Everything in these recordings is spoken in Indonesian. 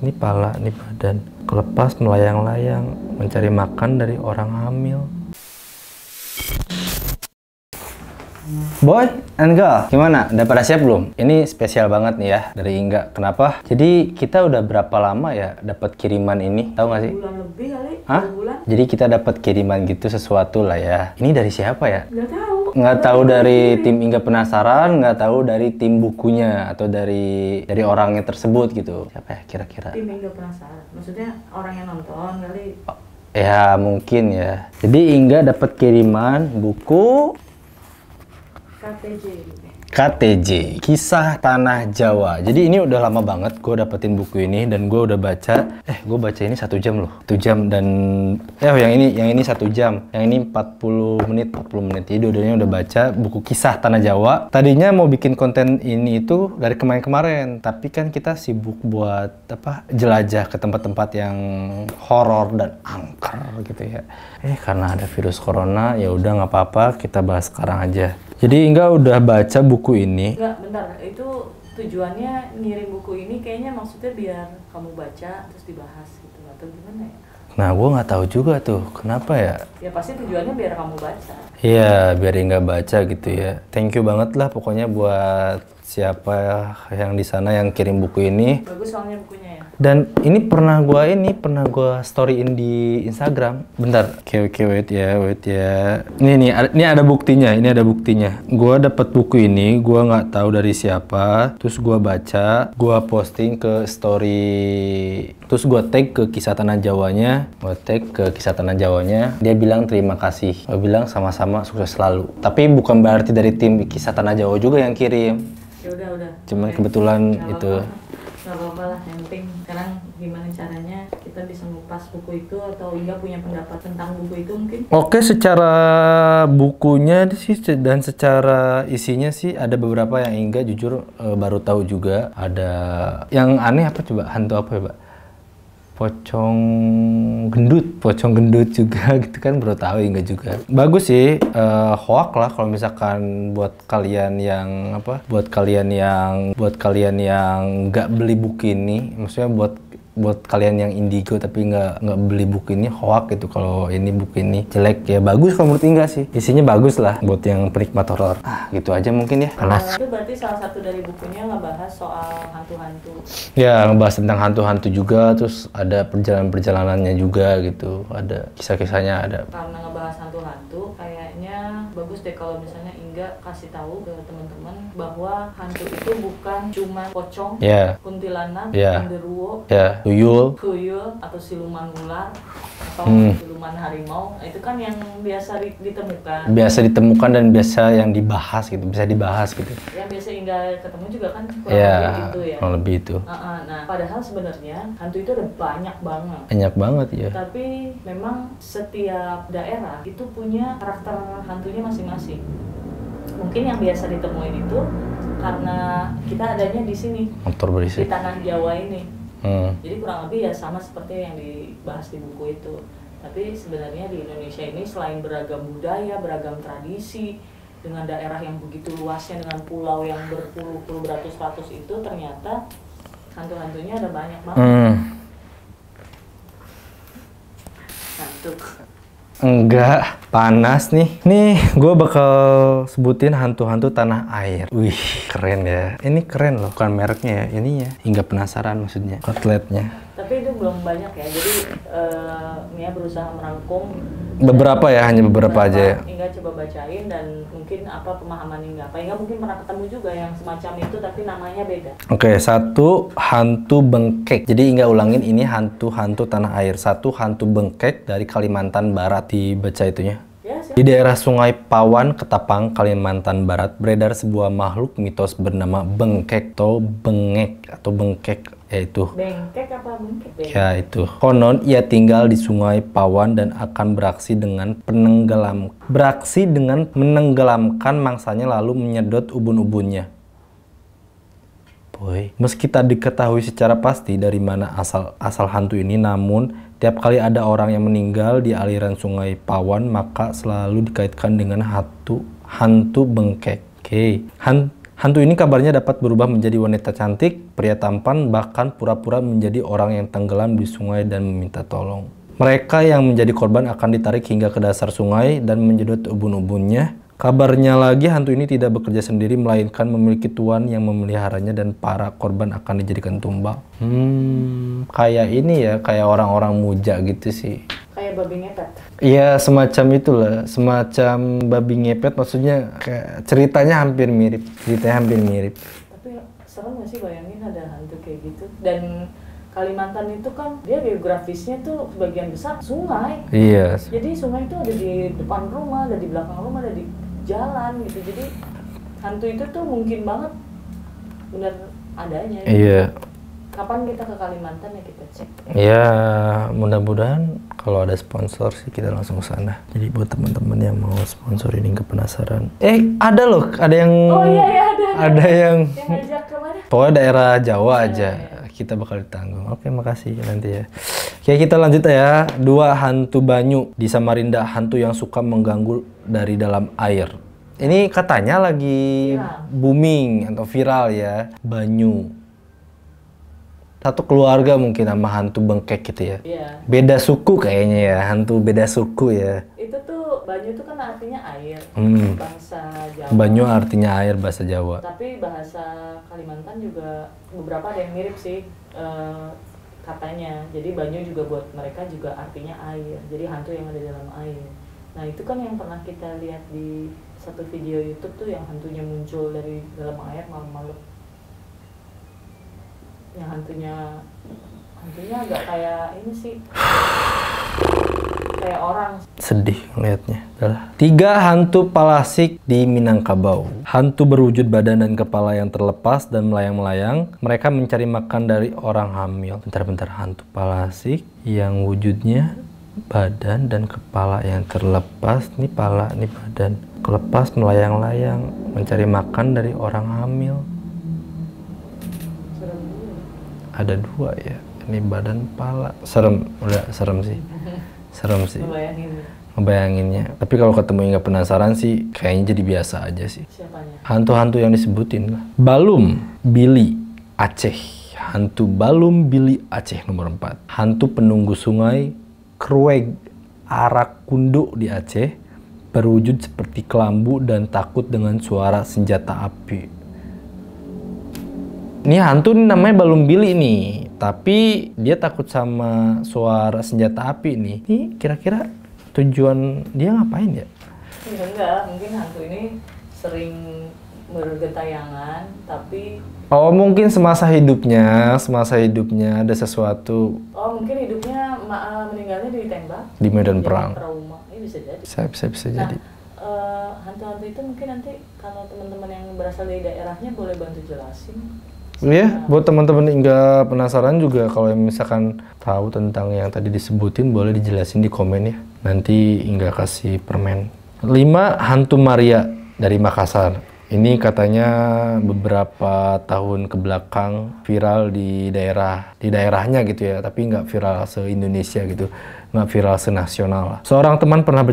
Ini pala, ini badan. Kelepas melayang-layang, mencari makan dari orang hamil. Boy and girl, gimana? Udah pada siap belum? Ini spesial banget nih ya dari Inga. Kenapa? Jadi kita udah berapa lama ya dapat kiriman ini? Tahu nggak sih? Bulan lebih kali. Hah? Bulan. Jadi kita dapat kiriman gitu sesuatu lah ya. Ini dari siapa ya? Nggak tahu. Nggak tahu dari tim Inga Penasaran, nggak tahu dari tim bukunya atau dari orangnya tersebut gitu. Siapa ya kira-kira? Tim Inga Penasaran. Maksudnya orang yang nonton kali. Ya mungkin ya. Jadi Inga dapat kiriman buku KTJ, Kisah Tanah Jawa. Jadi ini udah lama banget gue dapetin buku ini dan gue udah baca. Gue baca ini 1 jam loh, 1 jam dan yang ini 1 jam, yang ini 40 menit. Jadi dua-duanya udah baca buku Kisah Tanah Jawa. Tadinya mau bikin konten ini itu dari kemarin-kemarin, tapi kan kita sibuk buat jelajah ke tempat-tempat yang horor dan angker gitu ya. Karena ada virus corona, ya udah nggak apa-apa, kita bahas sekarang aja. Jadi Inga udah baca buku ini. Enggak, bentar. Itu tujuannya ngirim buku ini kayaknya maksudnya biar kamu baca terus dibahas gitu atau gimana ya? Nah, gue nggak tahu juga tuh. Kenapa ya? Ya pasti tujuannya biar kamu baca. Iya, biar Inga baca gitu ya. Thank you banget lah pokoknya buat siapa yang di sana yang kirim buku ini. Bagus soalnya bukunya ya. Dan ini pernah gue storyin di Instagram. Bentar, oke, wait ya. Ini ada buktinya, Gue dapet buku ini, gue nggak tahu dari siapa. Terus gue baca, gue posting ke story. Terus gue tag ke Kisah Tanah Jawanya. Dia bilang terima kasih. Gue bilang sama-sama sukses selalu. Tapi bukan berarti dari tim Kisah Tanah Jawa juga yang kirim. Ya udah. Cuman kebetulan itu. Gak apa-apa lah, yang penting sekarang gimana caranya kita bisa ngupas buku itu atau Inga punya pendapat tentang buku itu mungkin? Oke, secara bukunya sih dan secara isinya sih ada beberapa yang Inga jujur baru tahu juga. Ada yang aneh apa coba? Hantu apa ya, Pak? Pocong gendut juga gitu kan, baru tahu Inga juga. Bagus sih, hoak lah kalau misalkan buat kalian yang nggak beli buku ini, maksudnya buat kalian yang indigo tapi nggak beli buku ini, hoak gitu kalau ini buku ini jelek ya. Bagus kalau menurut Inga sih, isinya bagus lah buat yang penikmat horor. Gitu aja mungkin ya. Itu berarti salah satu dari bukunya ngebahas soal hantu-hantu. Ya, ngebahas tentang hantu-hantu juga, terus ada perjalanannya juga gitu, ada kisah-kisahnya ada. Karena ngebahas hantu-hantu, kayaknya bagus deh kalau misalnya Inga kasih tahu ke teman-teman bahwa hantu itu bukan cuma pocong, kuntilanak, genderuwo, tuyul atau siluman ular atau siluman harimau. Itu kan yang biasa ditemukan. Dan biasa yang dibahas gitu, Yang biasa Inga ketemu juga kan kurang lebih itu ya. Kurang lebih itu. Nah, padahal sebenarnya hantu itu ada banyak banget. Banyak banget ya. Tapi memang setiap daerah itu punya karakter hantunya masing-masing. Mungkin yang biasa ditemuin itu karena kita adanya di sini, motor berisik, di tanah Jawa ini. Jadi kurang lebih ya sama seperti yang dibahas di buku itu. Tapi sebenarnya di Indonesia ini selain beragam budaya, beragam tradisi, dengan daerah yang begitu luasnya, dengan pulau yang berpuluh-puluh beratus-ratus itu, ternyata hantu-hantunya ada banyak banget. Hantu. Enggak, panas nih. Nih, gue bakal sebutin hantu-hantu tanah air. Wih, keren ya. Ini keren loh, bukan mereknya ya. Ininya, Inga Penasaran maksudnya, outletnya. Tapi itu belum banyak ya, jadi Mia berusaha merangkum beberapa ya, hanya beberapa aja ya. Inga coba bacain dan mungkin apa pemahaman Inga. Inga mungkin pernah ketemu juga yang semacam itu tapi namanya beda. Oke, 1 hantu bengkek. Jadi Inga ulangin, ini hantu-hantu tanah air. 1 hantu bengkek dari Kalimantan Barat. Dibaca itunya. Di daerah Sungai Pawan, Ketapang, Kalimantan Barat, beredar sebuah makhluk mitos bernama bengkek atau bengkek, yaitu. Bengkek apa bengkek? Ya, itu. Konon ia tinggal di Sungai Pawan dan akan beraksi dengan menenggelamkan mangsanya lalu menyedot ubun-ubunnya. Meski tak diketahui secara pasti dari mana asal hantu ini, namun tiap kali ada orang yang meninggal di aliran Sungai Pawan, maka selalu dikaitkan dengan hantu bengkek. Hantu ini kabarnya dapat berubah menjadi wanita cantik, pria tampan, bahkan pura-pura menjadi orang yang tenggelam di sungai dan meminta tolong. Mereka yang menjadi korban akan ditarik hingga ke dasar sungai dan menjedot ubun-ubunnya. Kabarnya lagi hantu ini tidak bekerja sendiri, melainkan memiliki tuan yang memeliharanya dan para korban akan dijadikan tumbal. Kayak ini ya, kayak orang-orang muja gitu sih. Kayak babi ngepet. Iya, semacam itulah, semacam babi ngepet, maksudnya kayak ceritanya hampir mirip. Tapi serem gak sih bayangin ada hantu kayak gitu? Dan Kalimantan itu kan dia geografisnya tuh sebagian besar sungai. Iya. Jadi sungai itu ada di depan rumah, ada di belakang rumah, ada di jalan gitu. Jadi hantu itu tuh mungkin banget benar adanya. Iya. Kapan kita ke Kalimantan ya kita cek. Ya, mudah-mudahan kalau ada sponsor sih kita langsung ke sana. Jadi buat teman-teman yang mau sponsor ini nggak penasaran. Ada loh, ada yang. Oh iya ada. Ada yang. Yang ngajak kemana? Pokoknya daerah Jawa aja. Kita bakal ditanggung. Oke, makasih nanti ya. Oke, kita lanjut ya. 2 hantu Banyu di Samarinda, hantu yang suka mengganggu dari dalam air. Ini katanya lagi booming atau viral ya, Banyu. Satu keluarga mungkin sama hantu bengkek gitu ya. Iya. Beda suku kayaknya ya, hantu beda suku ya. Itu tuh Banyu tuh kan artinya air, bahasa Jawa. Banyu artinya air bahasa Jawa. Tapi bahasa Kalimantan juga beberapa ada yang mirip sih katanya. Jadi Banyu juga buat mereka juga artinya air. Jadi hantu yang ada dalam air. Nah itu kan yang pernah kita lihat di satu video YouTube tuh yang hantunya muncul dari dalam air malam-malam. Yang hantunya agak kayak ini sih, kayak orang. Sedih ngeliatnya. 3 hantu Palasik di Minangkabau. Hantu berwujud badan dan kepala yang terlepas dan melayang-melayang. Mereka mencari makan dari orang hamil. Bentar, hantu Palasik yang wujudnya badan dan kepala yang terlepas. Ini pala, ini badan. Kelepas melayang-layang, mencari makan dari orang hamil. Ada 2 ya, ini badan pala. Serem, udah serem sih. Ngebayanginnya. Tapi kalau ketemu nggak penasaran sih, kayaknya jadi biasa aja sih. Siapanya? Hantu-hantu yang disebutin lah. Balum Bili Aceh. Hantu Balum Bili Aceh nomor 4. Hantu penunggu sungai Krueg Arakundo di Aceh. Berwujud seperti kelambu dan takut dengan suara senjata api. Ini hantu nih namanya Balum Bili nih, tapi dia takut sama suara senjata api nih. Ini kira-kira tujuan dia ngapain ya? Enggak, mungkin hantu ini sering bergentayangan, tapi... Oh mungkin semasa hidupnya ada sesuatu. Oh mungkin hidupnya meninggalnya ditembak. Di medan perang. Trauma, ini bisa jadi. Bisa jadi. Hantu-hantu itu mungkin nanti kalau teman-teman yang berasal dari daerahnya boleh bantu jelasin. Iya, buat teman-teman yang nggak penasaran juga kalau misalkan tahu tentang yang tadi disebutin boleh dijelasin di komen ya. Nanti nggak kasih permen. 5 hantu Maria dari Makassar. Ini katanya beberapa tahun ke belakang viral di daerahnya gitu ya, tapi nggak viral se-Indonesia gitu, nggak viral se-nasional lah. Seorang teman pernah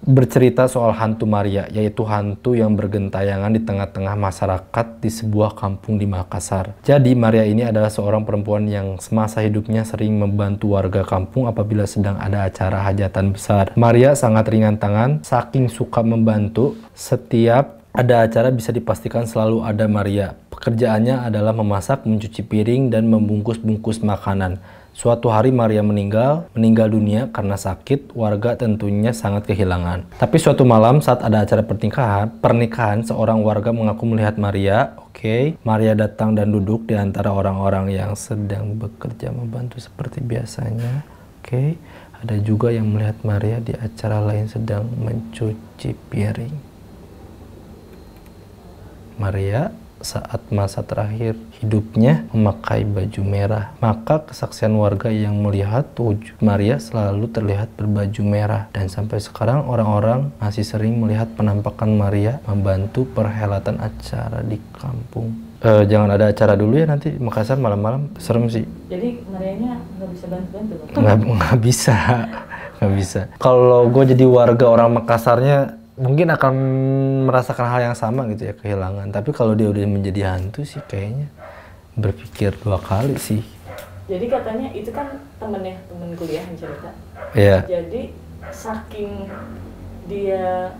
bercerita soal hantu Maria, yaitu hantu yang bergentayangan di tengah-tengah masyarakat di sebuah kampung di Makassar. Jadi Maria ini adalah seorang perempuan yang semasa hidupnya sering membantu warga kampung apabila sedang ada acara hajatan besar. Maria sangat ringan tangan, saking suka membantu. Setiap ada acara bisa dipastikan selalu ada Maria. Pekerjaannya adalah memasak, mencuci piring, dan membungkus-bungkus makanan. Suatu hari Maria meninggal dunia karena sakit. Warga tentunya sangat kehilangan. Tapi suatu malam saat ada acara pernikahan, seorang warga mengaku melihat Maria. Maria datang dan duduk di antara orang-orang yang sedang bekerja membantu seperti biasanya. Ada juga yang melihat Maria di acara lain sedang mencuci piring. Maria saat masa terakhir hidupnya memakai baju merah. Maka kesaksian warga yang melihat wujud Maria selalu terlihat berbaju merah. Dan sampai sekarang orang-orang masih sering melihat penampakan Maria membantu perhelatan acara di kampung. Jangan ada acara dulu ya nanti di Makassar malam-malam. Serem sih. Jadi Marianya nggak bisa bantu-bantu? Nggak bisa. Kalau gue jadi warga orang Makassarnya mungkin akan merasakan hal yang sama gitu ya, kehilangan. Tapi kalau dia udah menjadi hantu sih kayaknya berpikir 2 kali sih. Jadi katanya itu kan temen kuliah yang cerita. Iya. Jadi saking dia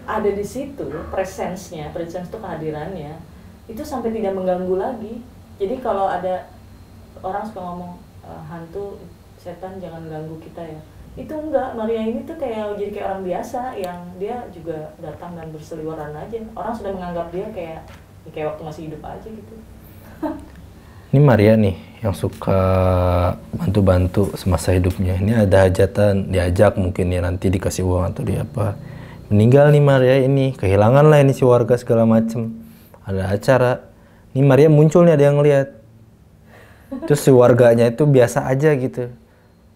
ada di situ, presence itu kehadirannya, itu sampai tidak mengganggu lagi. Jadi kalau ada orang suka ngomong hantu, setan jangan ganggu kita ya. Itu enggak, Maria ini tuh jadi kayak orang biasa yang dia juga datang dan berseliweran aja. Orang sudah menganggap dia kayak waktu masih hidup aja gitu. Ini Maria nih yang suka bantu-bantu semasa hidupnya. Ini ada hajatan, diajak mungkin ya, nanti dikasih uang atau dia apa. Meninggal nih Maria ini, kehilangan lah ini si warga segala macem. Ada acara, ini Maria muncul nih, ada yang ngeliat. Terus si warganya itu biasa aja gitu.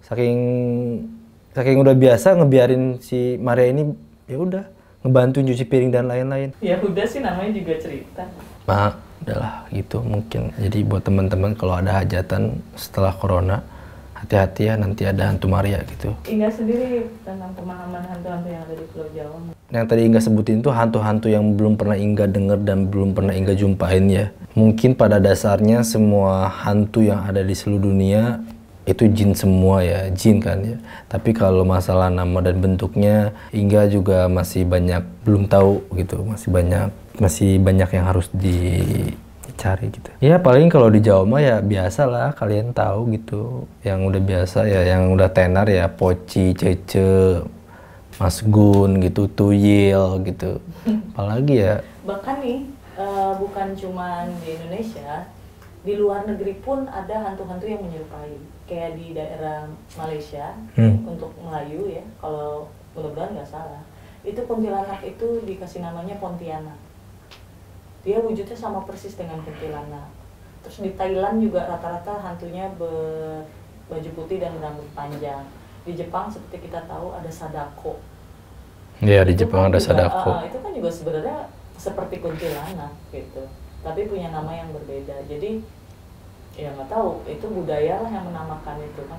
Saking udah biasa ngebiarin si Maria ini ya udah ngebantu cuci piring dan lain-lain. Ya udah sih, namanya juga cerita. Nah, udahlah gitu mungkin. Jadi buat teman-teman kalau ada hajatan setelah corona, hati-hati ya, nanti ada hantu Maria gitu. Inga sendiri tentang pemahaman hantu-hantu yang ada di Pulau Jawa. Yang tadi Inga sebutin tuh hantu-hantu yang belum pernah Inga denger dan belum pernah Inga jumpain ya. Mungkin pada dasarnya semua hantu yang ada di seluruh dunia itu jin semua ya, jin kan ya. Tapi kalau masalah nama dan bentuknya, Inga juga masih banyak belum tahu gitu, masih banyak yang harus dicari gitu. Ya paling kalau di Jawa mah ya biasa lah, kalian tahu gitu. Yang udah biasa ya, yang udah tenar ya, poci, cece, Mas Gun gitu, tuyil gitu. Apalagi ya. Bahkan nih, bukan cuma di Indonesia, di luar negeri pun ada hantu-hantu yang menyerupai. Kayak di daerah Malaysia, untuk Melayu ya, kalau mudah-mudahan nggak salah, itu kuntilanak itu dikasih namanya Pontianak. Dia wujudnya sama persis dengan kuntilanak. Terus di Thailand juga rata-rata hantunya berbaju putih dan rambut panjang. Di Jepang seperti kita tahu ada Sadako. Iya, di Jepang ada Sadako. Itu kan juga sebenarnya seperti kuntilanak gitu, tapi punya nama yang berbeda. Jadi ya nggak tahu, itu budaya lah yang menamakan itu kan,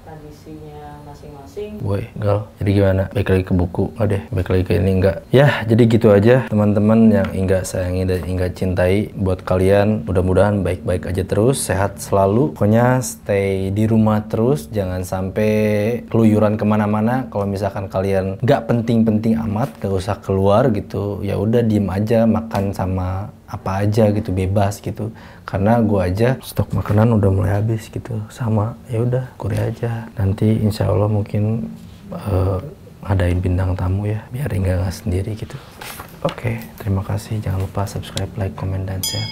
tradisinya masing-masing. Woi, Gal, jadi gimana? Balik lagi ke buku, nggak deh, balik lagi ke ini enggak. Ya, jadi gitu aja teman-teman yang Inga sayangi dan Inga cintai. Buat kalian, mudah-mudahan baik-baik aja terus, sehat selalu. Pokoknya stay di rumah terus, jangan sampai keluyuran kemana-mana. Kalau misalkan kalian nggak penting-penting amat, nggak usah keluar gitu, ya udah diem aja, makan sama apa aja gitu, bebas gitu. Karena gua aja stok makanan udah mulai habis gitu, sama ya udah Korea aja. Nanti insya Allah mungkin ngadain bintang tamu ya, biar Inga nggak sendiri gitu. Oke, terima kasih. Jangan lupa subscribe, like, comment, dan share.